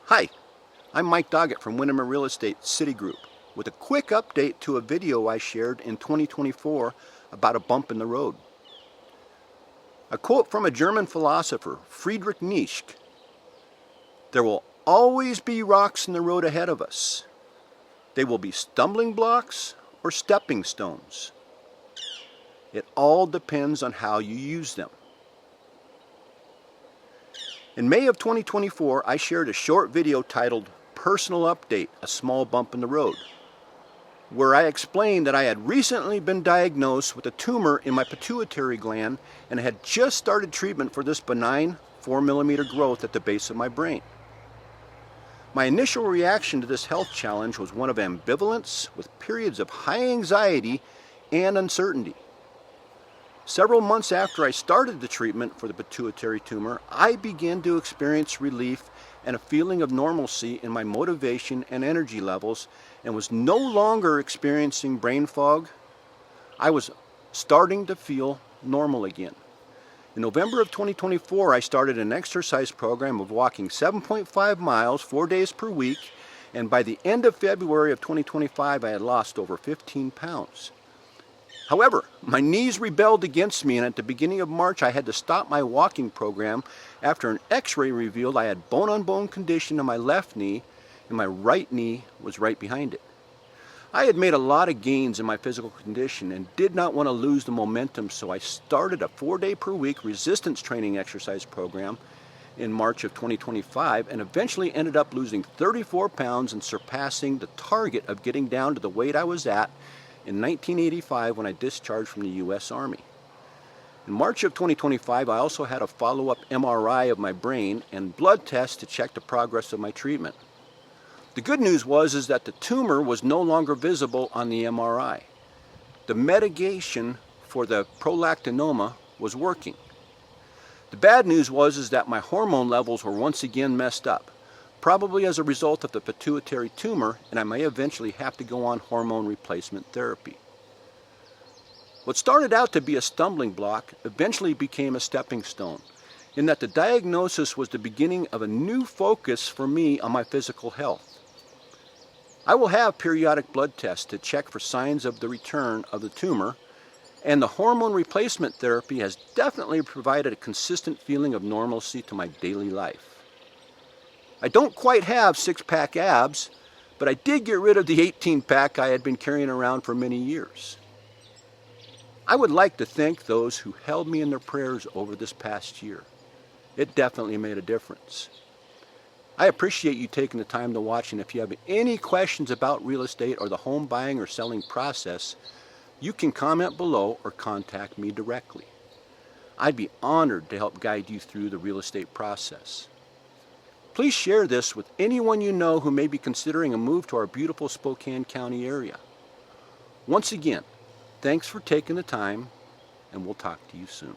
Hi, I'm Mike Doggett from Windermere Real Estate Citigroup with a quick update to a video I shared in 2024 about a bump in the road. A quote from a German philosopher, Friedrich Nietzsche: "There will always be rocks in the road ahead of us. They will be stumbling blocks or stepping stones. It all depends on how you use them." In May of 2024, I shared a short video titled "Personal Update, a Small Bump in the Road," where I explained that I had recently been diagnosed with a tumor in my pituitary gland and had just started treatment for this benign 4-millimeter growth at the base of my brain. My initial reaction to this health challenge was one of ambivalence with periods of high anxiety and uncertainty. Several months after I started the treatment for the pituitary tumor, I began to experience relief and a feeling of normalcy in my motivation and energy levels and was no longer experiencing brain fog. I was starting to feel normal again. In November of 2024, I started an exercise program of walking 7.5 miles 4 days per week, and by the end of February of 2025, I had lost over 15 pounds. However, my knees rebelled against me, and at the beginning of March I had to stop my walking program after an x-ray revealed I had bone-on-bone condition in my left knee and my right knee was right behind it. I had made a lot of gains in my physical condition and did not want to lose the momentum, so I started a 4-day-per-week resistance training exercise program in March of 2025 and eventually ended up losing 34 pounds and surpassing the target of getting down to the weight I was at in 1985 when I discharged from the U.S. Army. In March of 2025, I also had a follow-up MRI of my brain and blood tests to check the progress of my treatment. The good news was that the tumor was no longer visible on the MRI. The medication for the prolactinoma was working. The bad news was that my hormone levels were once again messed up, probably as a result of the pituitary tumor, and I may eventually have to go on hormone replacement therapy. What started out to be a stumbling block eventually became a stepping stone, in that the diagnosis was the beginning of a new focus for me on my physical health. I will have periodic blood tests to check for signs of the return of the tumor, and the hormone replacement therapy has definitely provided a consistent feeling of normalcy to my daily life. I don't quite have 6-pack abs, but I did get rid of the 18-pack I had been carrying around for many years. I would like to thank those who held me in their prayers over this past year. It definitely made a difference. I appreciate you taking the time to watch, and if you have any questions about real estate or the home buying or selling process, you can comment below or contact me directly. I'd be honored to help guide you through the real estate process. Please share this with anyone you know who may be considering a move to our beautiful Spokane County area. Once again, thanks for taking the time, and we'll talk to you soon.